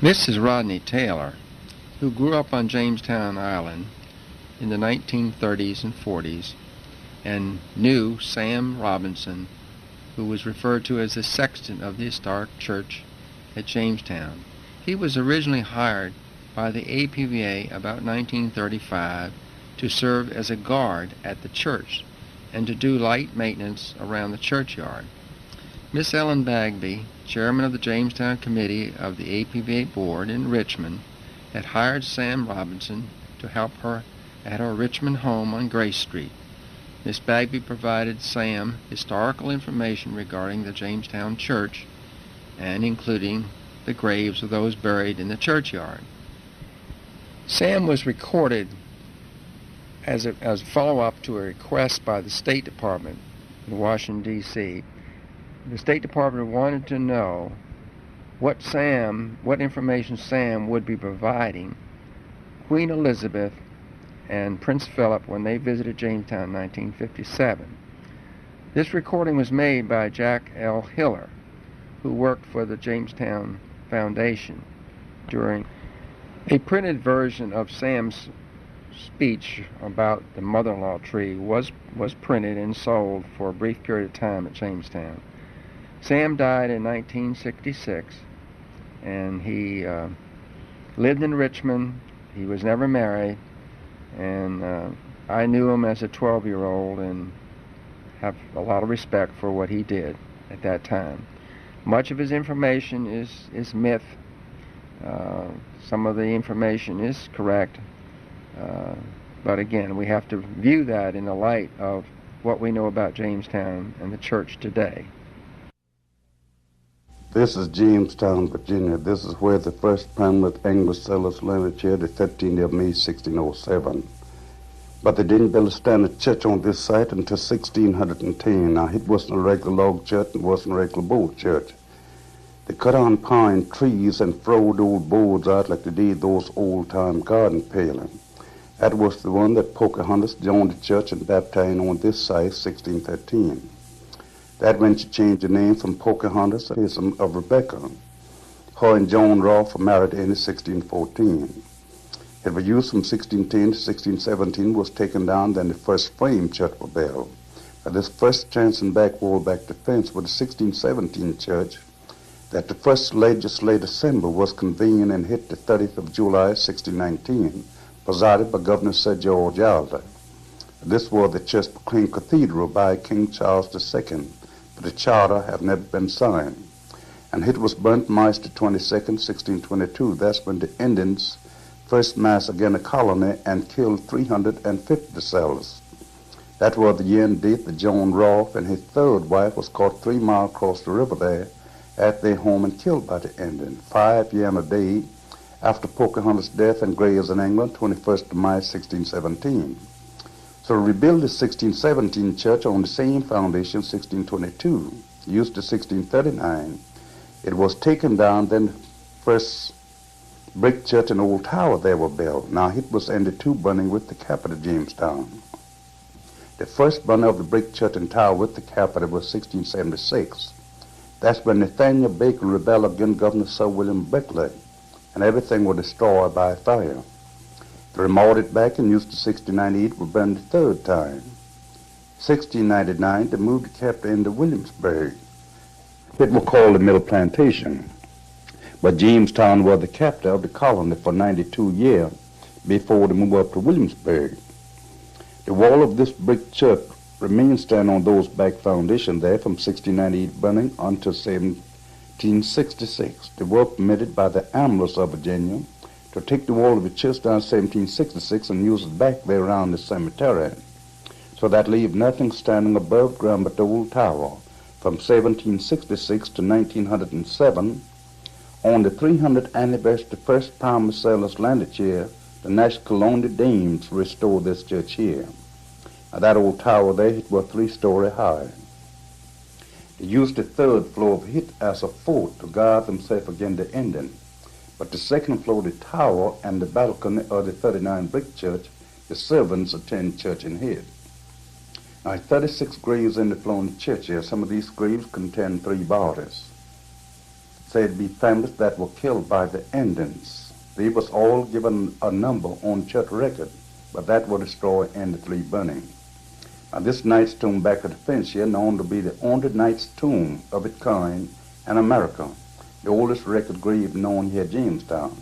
This is Rodney Taylor, who grew up on Jamestown Island in the 1930s and 40s and knew Sam Robinson, who was referred to as the Sexton of the historic church at Jamestown. He was originally hired by the APVA about 1935 to serve as a guard at the church and to do light maintenance around the churchyard. Miss Ellen Bagby, chairman of the Jamestown Committee of the APVA Board in Richmond, had hired Sam Robinson to help her at her Richmond home on Grace Street. Miss Bagby provided Sam historical information regarding the Jamestown church and including the graves of those buried in the churchyard. Sam was recorded as a follow-up to a request by the State Department in Washington, D.C. The State Department wanted to know what information Sam would be providing Queen Elizabeth and Prince Philip when they visited Jamestown in 1957. This recording was made by Jack L. Hiller, who worked for the Jamestown Foundation. During a printed version of Sam's speech about the mother-in-law tree was printed and sold for a brief period of time at Jamestown. Sam died in 1966, and he lived in Richmond. He was never married, and I knew him as a 12-year-old and have a lot of respect for what he did at that time. Much of his information is myth. Some of the information is correct, but again, we have to view that in the light of what we know about Jamestown and the church today. This is Jamestown, Virginia. This is where the first permanent English settlers landed here, the 13th of May, 1607. But they didn't build a standard church on this site until 1610. Now, it wasn't a regular log church, it wasn't a regular board church. They cut on pine trees and throwed old boards out like they did those old-time garden palings. That was the one that Pocahontas joined the church and baptized on this site, 1613. That when she changed the name from Pocahontas to the of Rebecca. Her and John Rolfe were married in 1614. It was used from 1610 to 1617, was taken down, then the first frame church was built. Now, this first transom back wall back defense was the 1617 church that the first legislative assembly was convened and hit the 30th of July, 1619, presided by Governor Sir George Ambler. This was the church proclaimed cathedral by King Charles II, but the charter have never been signed. And it was burnt March the 22nd, 1622. That's when the Indians first massed against the colony and killed 350 settlers. That was the year and date that John Rolfe and his third wife was caught 3 miles across the river there at their home and killed by the Indians. 5 years and a day after Pocahontas' death and graves in England, 21st of March, 1617. So rebuild the 1617 church on the same foundation, 1622, used to 1639. It was taken down, then the first brick church and old tower there were built. Now it was ended two burning with the capital Jamestown. The first burning of the brick church and tower with the capital was 1676. That's when Nathaniel Bacon rebelled against Governor Sir William Beckley, and everything was destroyed by fire. They remodeled it back and used to 1698 were burned the third time. 1699 they moved the capital into Williamsburg. It was called the Middle Plantation. But Jamestown was the capital of the colony for 92 years before they moved up to Williamsburg. The wall of this brick church remained standing on those back foundations there from 1698 burning until 1766. They were permitted by the Amblers of Virginia to take the wall of the church down 1766 and use it back there around the cemetery. So that leave nothing standing above ground but the old tower. From 1766 to 1907, on the 300th anniversary of the first Palmer settlers landed here, the National Colonial Dames restored this church here. Now that old tower there, it was 3-story high. They used the third floor of it as a fort to guard themselves against the Indian. But the second floor, the tower and the balcony of the 39 brick church, the servants attend church in here. Now 36 graves in the floor in the church here. Some of these graves contain 3 bodies. said to be families that were killed by the Indians. They was all given a number on church record, but that was destroyed in the three burning. Now this knight's tomb back at the fence here, known to be the only knight's tomb of its kind in America, the oldest record grave known here at Jamestown.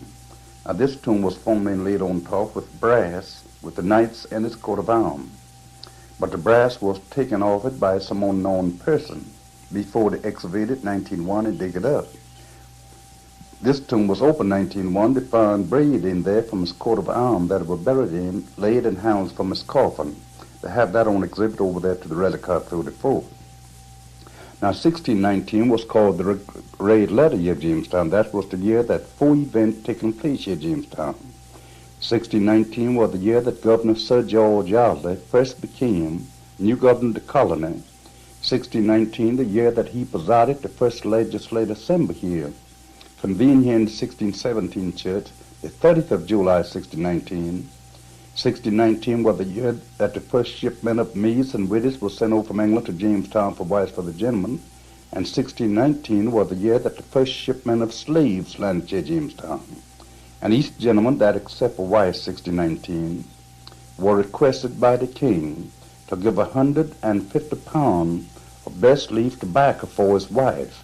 Now this tomb was formerly laid on top with brass with the knights and his coat of arms, but the brass was taken off it by some unknown person before they excavated 1901 and dig it up. This tomb was opened 1901. They found bread in there from his coat of arms that were buried in, laid in hounds from his coffin. They have that on exhibit over there to the relic of 34. Now 1619 was called the Red Letter Year of Jamestown. That was the year that 4 events taking place here at Jamestown. 1619 was the year that Governor Sir George Yardley first became new governor of the colony. 1619, the year that he presided the first legislative assembly here, convened here in the 1617 church, the 30th of July, 1619. 1619 was the year that the first shipment of maids and widows was sent over from England to Jamestown for wives for the gentlemen. And 1619 was the year that the first shipment of slaves landed here at Jamestown. And each gentleman that except for wives, 1619, were requested by the king to give 150 pounds of best leaf tobacco for his wife,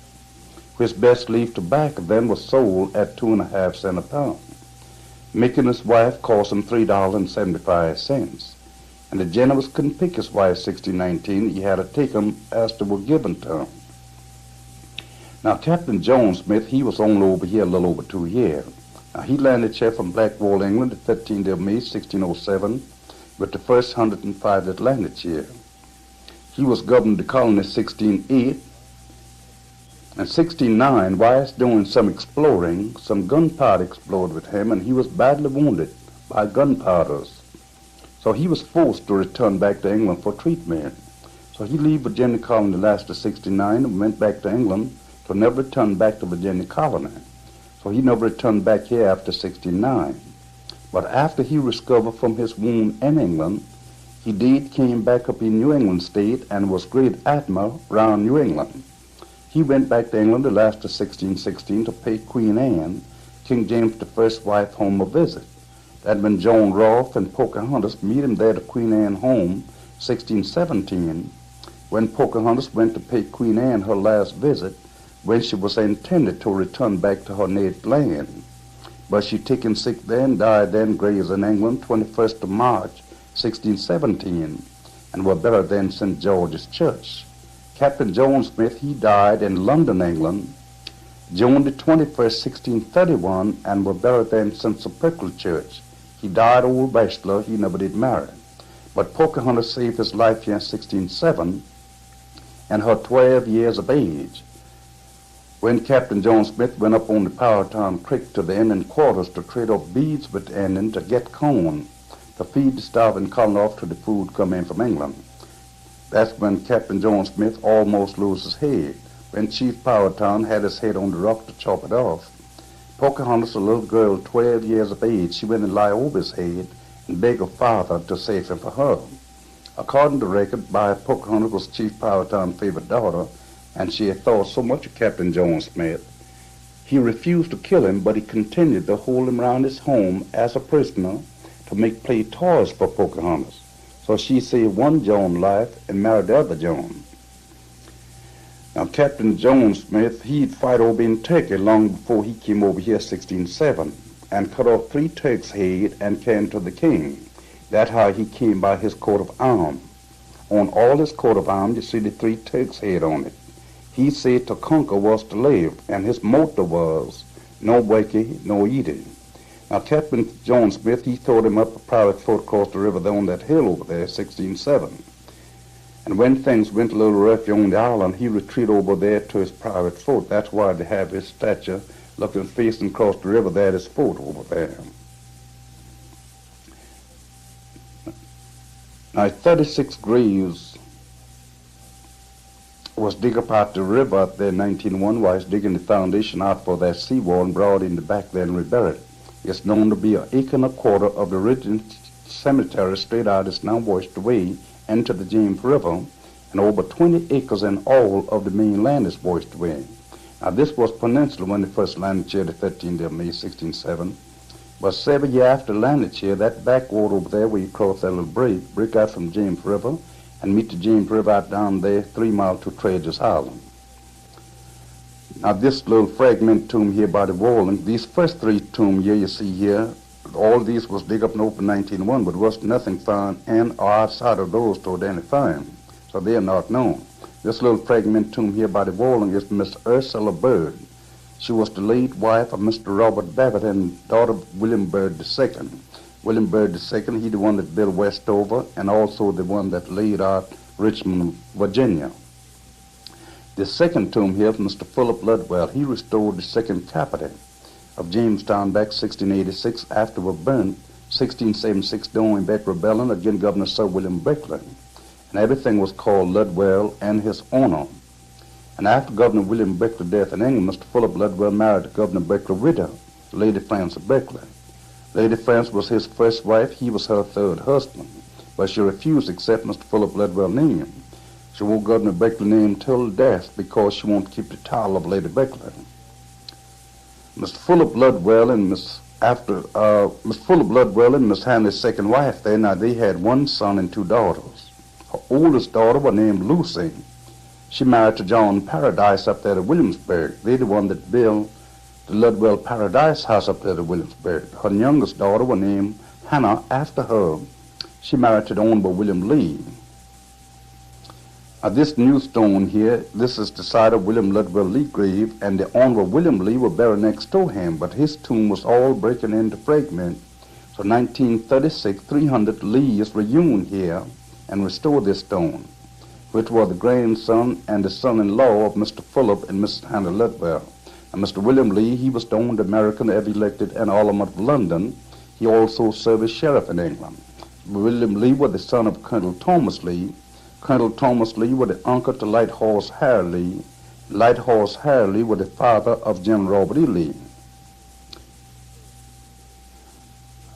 which best leaf tobacco then was sold at 2.5 cents a pound, making his wife cost him $3.75. And the gentleman couldn't pick his wife 1619, he had to take them as they were given to him. Now Captain John Smith, he was only over here a little over 2 years. Now he landed here from Blackwall, England, the 13th of May, 1607, with the first 105 that landed here. He was governor of the colony in 1608. In 1609, whilst doing some exploring, some gunpowder exploded with him, and he was badly wounded by gunpowders. So he was forced to return back to England for treatment. So he left Virginia colony last of 69 and went back to England to never return back to Virginia colony. So he never returned back here after 69. But after he recovered from his wound in England, he did came back up in New England state and was great admiral around New England. He went back to England the last of 1616 to pay Queen Anne, King James I's wife, home a visit. That when Joan Rolfe and Pocahontas meet him there at Queen Anne home, 1617, when Pocahontas went to pay Queen Anne her last visit, when she was intended to return back to her native land. But she taken sick there and died then graves in England 21st of March, 1617, and were buried then in St. George's Church. Captain John Smith, he died in London, England, June the 21st, 1631, and were buried there in St. Sepulchre Church. He died old bachelor, he never did marry. But Pocahontas saved his life here in 1607, and her 12 years of age. When Captain John Smith went up on the Powhatan Creek to the Indian quarters to trade up beads with the Indian to get corn, to feed the starving colony off till the food come in from England. That's when Captain John Smith almost lost his head, when Chief Powhatan had his head on the rock to chop it off. Pocahontas, a little girl 12 years of age, she went and lay over his head and begged her father to save him for her. According to record, by Pocahontas was Chief Powhatan's favorite daughter, and she had thought so much of Captain John Smith. He refused to kill him, but he continued to hold him around his home as a prisoner to make play toys for Pocahontas. So she saved one John's life and married the other John. Now Captain John Smith, he'd fight over in Turkey long before he came over here 1607 and cut off 3 Turks' head and came to the king. That's how he came by his coat of arms. On all his coat of arms, you see the 3 Turks' head on it. He said to conquer was to live, and his motto was, no wakey, no eating. Now Captain John Smith, he throwed him up a private fort across the river there on that hill over there, 1607. And when things went a little rough on the island, he retreated over there to his private fort. That's why they have his statue looking facing across the river there at his fort over there. Now 36 graves was dig up out the river out there in 1901 while he's digging the foundation out for that seawall and brought in the back there and reburied. It's known to be an acre and a quarter of the original cemetery straight out. It's now washed away into the James River, and over 20 acres in all of the main land is washed away. Now, this was Peninsula when they first landed here the 13th of May, 1607. But 7 years after landed here, that backwater over there where you cross that little break out from James River and meet the James River out down there 3 miles to Trader's Island. Now, this little fragment tomb here by the wall, and these first 3 tombs here you see here, all these was dig up and open 1901, but was nothing found in or outside of those to identify them. So they are not known. This little fragment tomb here by the wall is Miss Ursula Bird. She was the late wife of Mr. Robert Babbitt and daughter of William Bird II. William Bird II, he the one that built Westover and also the one that laid out Richmond, Virginia. The second tomb here is Mr. Philip Ludwell. He restored the second capitol of Jamestown back 1686 after it was burnt 1676 during back rebellion against Governor Sir William Beckley. And everything was called Ludwell and his honor. And after Governor William Beckler's death in England, Mr. Philip Ludwell married Governor Beckler's widow, Lady Frances Beckley. Lady Frances was his first wife. He was her third husband. But she refused to accept Mr. Philip Ludwell's name. She wore Governor Beckler's name till death because she wanted to keep the title of Lady Beckler. Mr. Philip Ludwell and Miss Philip Ludwell and Miss Hanley's second wife there, now they had 1 son and 2 daughters. Her oldest daughter was named Lucy. She married to John Paradise up there at Williamsburg. They're the one that built the Ludwell Paradise House up there at Williamsburg. Her youngest daughter was named Hannah after her. She married to the Honorable William Lee. This new stone here, this is the site of William Ludwell Lee grave, and the Honorable William Lee was buried next to him, but his tomb was all breaking into fragments. So 1936, 300 Lees reunited here and restored this stone, which was the grandson and the son-in-law of Mr. Philip and Mrs. Hannah Ludwell. And Mr. William Lee, he was the only American ever elected in Parliament of London. He also served as sheriff in England. William Lee was the son of Colonel Thomas Lee. Colonel Thomas Lee was the uncle to Light Horse Harry Lee. Light Horse Harry Lee was the father of General Robert E. Lee.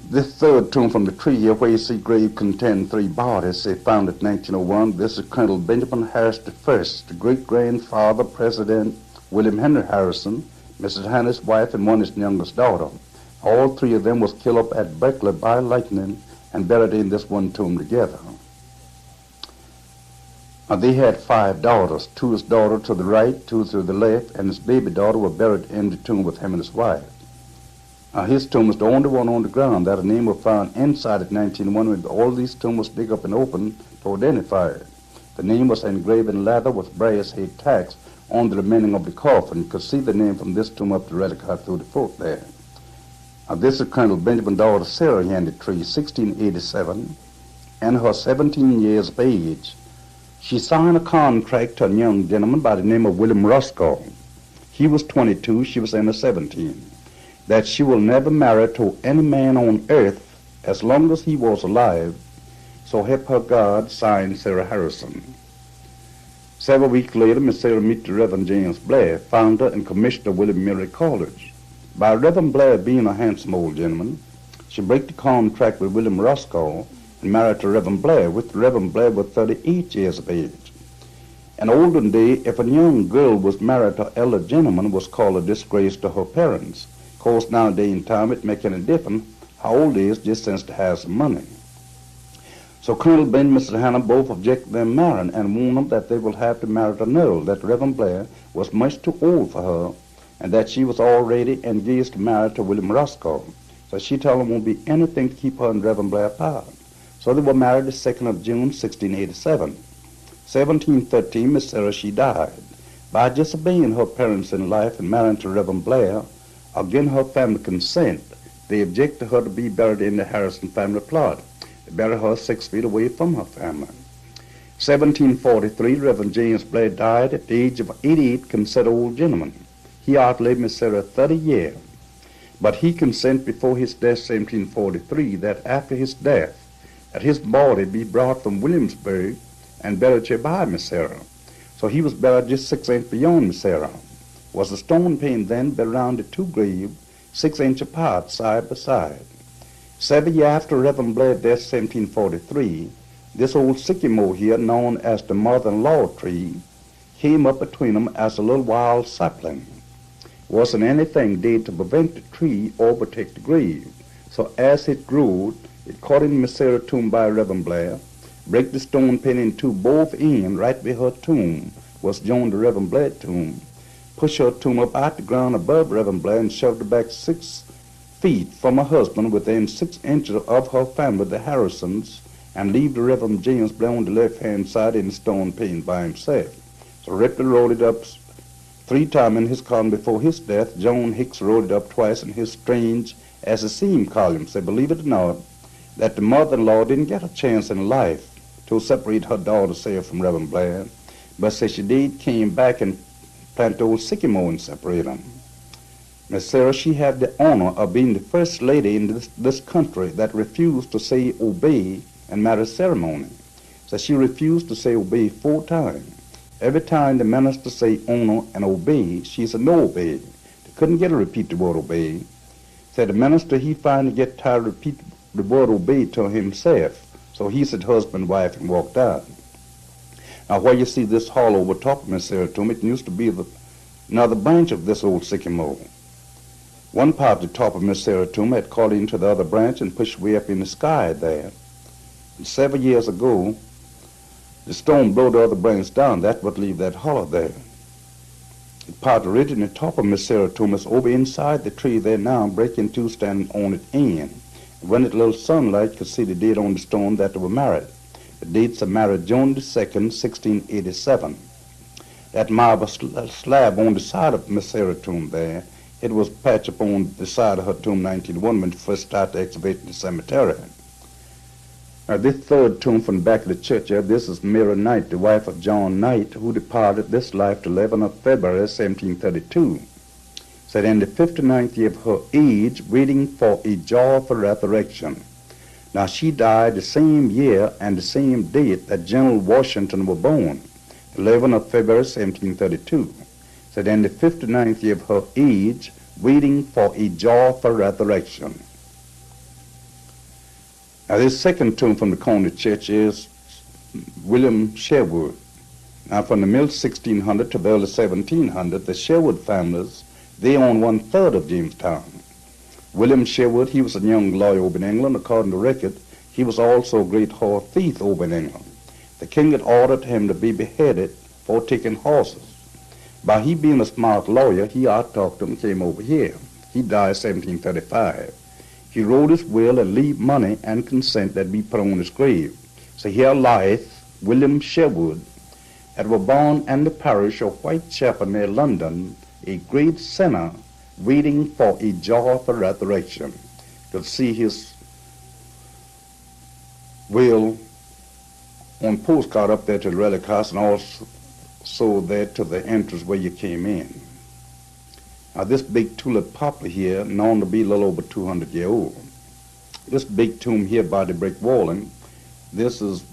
This third tomb from the tree here, where you see grave contained 3 bodies, they found in 1901. This is Colonel Benjamin Harris I, the great-grandfather, President William Henry Harrison, Mrs. Hannah's wife, and his youngest daughter. All 3 of them was killed up at Beckley by lightning and buried in this one tomb together. They had 5 daughters. 2 his daughter to the right, 2 to the left, and his baby daughter were buried in the tomb with him and his wife. His tomb was the only one on the ground that a name was found inside at 1901 when all these tombs was dig up and open to identify it. The name was engraved in leather with brass head tacks on the remaining of the coffin. You could see the name from this tomb up the relic out through the foot there. This is Colonel Benjamin's daughter Sarah here in the tree, 1687, and her 17 years of age. She signed a contract to a young gentleman by the name of William Roscoe. He was 22, she was in her 17. That she will never marry to any man on earth as long as he was alive, so help her God, signed Sarah Harrison. Several weeks later, Miss Sarah met the Reverend James Blair, founder and commissioner of William Mary College. By Reverend Blair being a handsome old gentleman, she broke the contract with William Roscoe and married to Reverend Blair, with Reverend Blair was 38 years of age. In olden day, if a young girl was married to an elder gentleman, it was called a disgrace to her parents. Of course, nowadays in time, it make any difference how old it is, just since they have some money. So Colonel Ben and Mrs. Hannah both objected them marrying and warned them that they will have to marry the Noel, that Reverend Blair was much too old for her, and that she was already engaged to marry to William Roscoe. So she told them won't be anything to keep her and Reverend Blair apart. So they were married the 2nd of June, 1687. 1713, Miss Sarah, she died. By disobeying her parents in life and marrying to Reverend Blair, against her family consent, they objected her to be buried in the Harrison family plot. They buried her 6 feet away from her family. 1743, Reverend James Blair died at the age of 88, considered old gentleman. He outlived Miss Sarah 30 years. But he consented before his death, 1743, that after his death, that his body be brought from Williamsburg and buried here by Miss Sarah. So he was buried just 6 inches beyond Miss Sarah. Was the stone pin then buried around the 2 graves, 6 inches apart, side by side. 7 years after Reverend Blair's death, 1743, this old sycamore here, known as the mother-in-law tree, came up between them as a little wild sapling. Wasn't anything did to prevent the tree or protect the grave. So as it grew, it caught in Miss Sarah's tomb by Reverend Blair, break the stone pin in two both ends right by her tomb was John the Reverend Blair tomb. Push her tomb up out the ground above Reverend Blair and shoved her back 6 feet from her husband within 6 inches of her family, the Harrisons, and leave the Reverend James Blair on the left-hand side in the stone pin by himself. So Ripley rolled it up 3 times in his column before his death. John Hicks rolled it up twice in his strange as it seemed column. Say, believe it or not, that the mother-in-law didn't get a chance in life to separate her daughter, say, from Reverend Blair, but say she did came back and planted old sycamore and separate them. Miss Sarah, she had the honor of being the first lady in this country that refused to say obey in marriage ceremony. So she refused to say obey 4 times. Every time the minister say honor and obey, she said no obey. They couldn't get her to repeat the word obey. Said the minister, he finally get tired of repeat the word obey to himself. So he said husband, wife, and walked out. Now where you see this hollow over top of Miss Sarah tomb, it used to be another branch of this old sycamore. One part of the top of Miss Sarah tomb had caught into the other branch and pushed way up in the sky there. And several years ago, the storm blew the other branch down. That would leave that hollow there. The part originally top of Miss Sarah tomb is over inside the tree there now, breaking 2, standing on its end. And when it little sunlight could see the date on the stone that they were married. The dates are married June the 2nd, 1687. That marble slab on the side of Miss Sarah tomb there, it was patched up on the side of her tomb 1901 when she first started excavating the cemetery. Now this third tomb from the back of the church here, this is Mary Knight, the wife of John Knight, who departed this life the 11th of February, 1732. Said in the 59th year of her age, waiting for a joyful resurrection. Now she died the same year and the same date that General Washington was born, 11th of February, 1732. Said in the 59th year of her age, waiting for a joyful resurrection. Now this second tomb from the corner church is William Sherwood. Now from the middle 1600 to the early 1700, the Sherwood families, they owned 1/3 of Jamestown. William Sherwood, he was a young lawyer over in England. According to record, he was also a great horse thief over in England. The king had ordered him to be beheaded for taking horses. By he being a smart lawyer, he out-talked him, came over here. He died 1735. He wrote his will and leave money and consent that be put on his grave. So here lieth William Sherwood, that was born in the parish of Whitechapel near London, a great sinner waiting for a joyful resurrection. You'll see his will on postcard up there to the relic house and also there to the entrance where you came in. Now this big tulip poplar here, known to be a little over 200 years old. This big tomb here by the brick walling, this is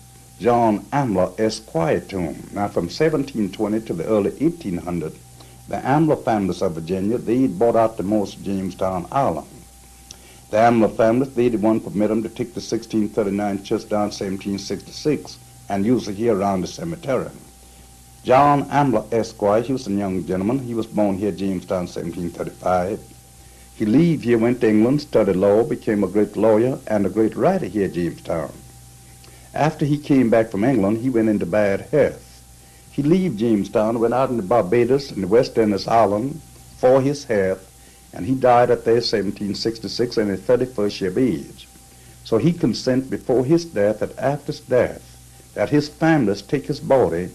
John Ambler, Esquire tomb. Now from 1720 to the early 1800, the Ambler families of Virginia, they bought out the most of Jamestown Island. The Ambler families, they the one permit them to take the 1639 church down 1766 and use it here around the cemetery. John Ambler, Esquire, he was a young gentleman. He was born here in Jamestown 1735. He left here, went to England, studied law, became a great lawyer and a great writer here in Jamestown. After he came back from England, he went into bad health. He left Jamestown, went out into Barbados and the West Indies Island for his health, and he died at there 1766 in his 31st year of age. So he consented before his death that after his death, that his families take his body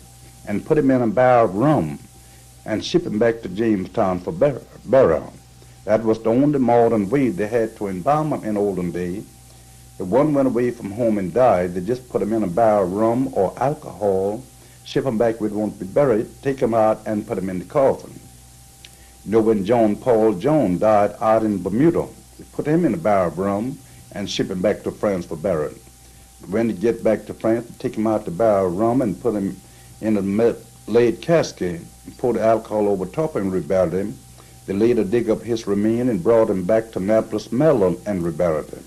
and put him in a barrel of rum and ship him back to Jamestown for burial. That was the only modern way they had to embalm him in olden days. If one went away from home and died, they just put him in a barrel of rum or alcohol, ship him back where he wanted to be buried, take him out and put him in the coffin. You know, when John Paul Jones died out in Bermuda, they put him in a barrel of rum and ship him back to France for burial. When they get back to France, they take him out the barrel of rum and put him in a lead casket and pour the alcohol over top and reburied him. They later dig up his remains and brought him back to Naples, Maryland, and reburied him.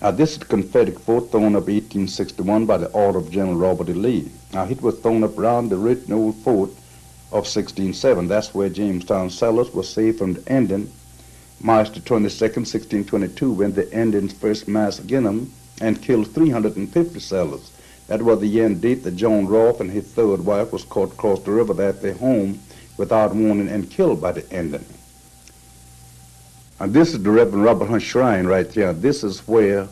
Now, this is the Confederate fort thrown up 1861 by the order of General Robert E. Lee. Now, it was thrown up around the original fort of 1607. That's where Jamestown settlers were saved from the Indian March the 22nd, 1622, when the Indians first massacred them and killed 350 settlers. That was the year and date that John Rolfe and his third wife was caught across the river at their home without warning and killed by the Indian. And this is the Reverend Robert Hunt Shrine right here. This is where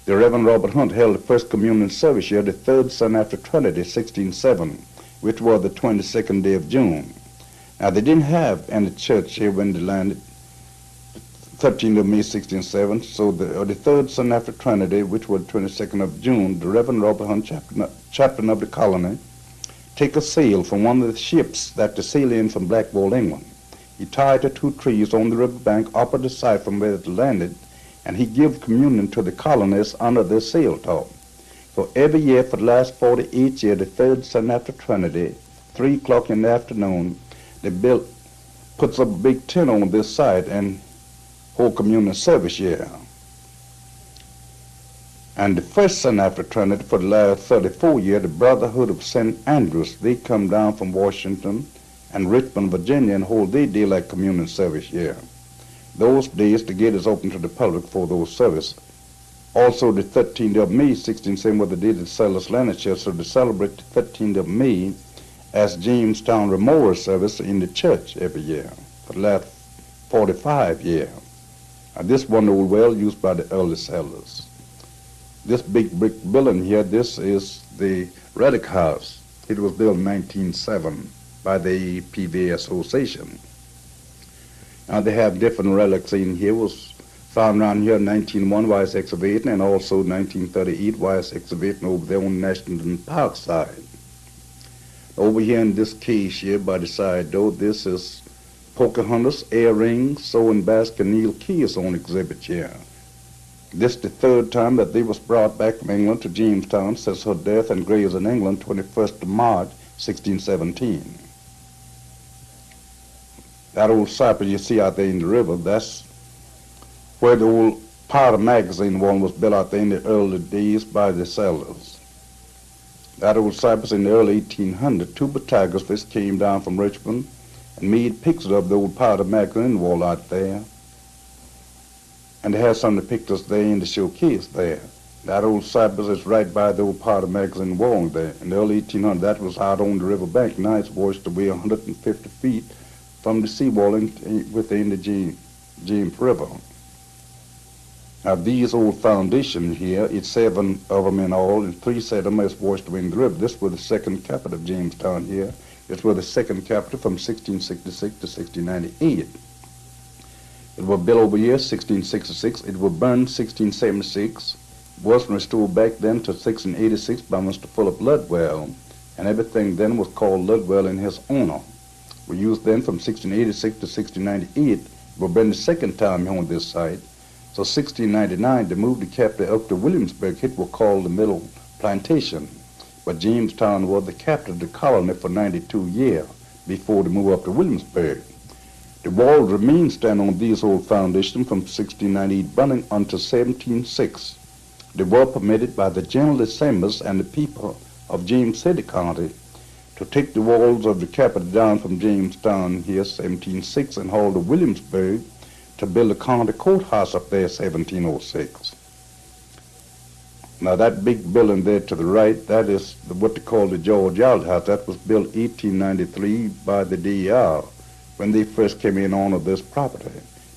the Reverend Robert Hunt held the first communion service here, the third Sunday after Trinity, 1607, which was the 22nd day of June. Now, they didn't have any church here when they landed, 13th of May, 1607. So the third Sunday after Trinity, which was the 22nd of June, the Reverend Robert Hunt, chaplain of the colony, take a sail from one of the ships that they sailed in from Blackwall, England. He tied to two trees on the riverbank opposite the side from where it landed, and he gave communion to the colonists under their sail top. So every year for the last 48 years, the third Sunday after Trinity, 3 o'clock in the afternoon, they puts up a big tent on this side and hold communion service here. And the first Sunday after Trinity for the last 34 years, the Brotherhood of St. Andrews, they come down from Washington and Richmond, Virginia, and hold their daylight communion service here. Those days, the gate is open to the public for those services. Also, the 13th of May, 1607, was the day that the settlers landed here, so they celebrate the 13th of May as Jamestown Memorial Service in the church every year for the last 45 years. And this one old well used by the early settlers. This big brick building here, this is the Relic House. It was built in 1907 by the PVA Association. Now they have different relics in here. Was found around here in 1901 while it's excavating, and also 1938 while it's excavating over there on National Park side. Over here in this case here by the side door, this is Pocahontas, earrings, sewing basket, Neil keys on exhibit here. This is the third time that they was brought back from England to Jamestown since her death and graves in England, 21st of March, 1617. That old cypress you see out there in the river, that's where the old Powder magazine one was built out there in the early days by the settlers. That old cypress in the early 1800s, two photographers came down from Richmond and made pictures of the old Powder magazine wall out there. And they have some of the pictures there in the showcase there. That old cypress is right by the old Powder magazine wall there. In the early 1800s, that was out on the river bank. Now it's washed away 150 feet from the seawall within the James River. Now these old foundations here, it's 7 of them in all, and 3 of them is washed away in the river. This was the second capital of Jamestown here. This was the second capital from 1666 to 1698. It was built over here 1666. It was burned 1676. Was restored back then to 1686 by Mr. Philip Ludwell, and everything then was called Ludwell in his honor. We used then from 1686 to 1698. It was burned the second time on this site. So 1699, they moved the capital up to Williamsburg. It was called the Middle Plantation. But Jamestown was the capital of the colony for 92 years before they moved up to Williamsburg. The walls remain standing on these old foundations from 1698 burning until 1706. They were permitted by the General Assemblies and the people of James City County to take the walls of the capital down from Jamestown here, 1706, and haul to Williamsburg to build a county courthouse up there, 1706. Now that big building there to the right, that is what they call the George Yard House. That was built 1893 by the DER when they first came in on this property.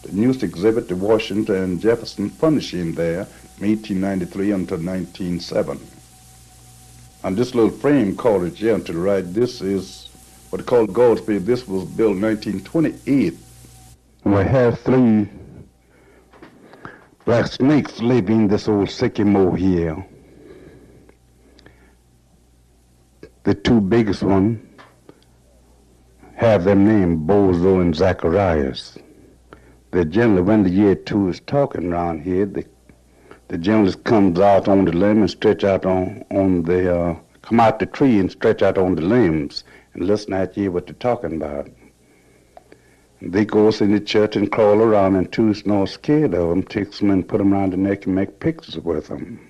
The news exhibit, the Washington and Jefferson furnishing there from 1893 until 1907. And this little frame cottage here to the right, this is what they call Goldsby. This was built in 1928. We have 3 black snakes living in this old sycamore here. The 2 biggest ones have their name Bozo and Zacharias. They generally, when the year 2 is talking around here, the journalist comes out on the limb and stretch out come out the tree and stretch out on the limbs and listen at you what they're talking about. They goes in the church and crawl around and two's not scared of them, takes them and put them around the neck and make pictures with them.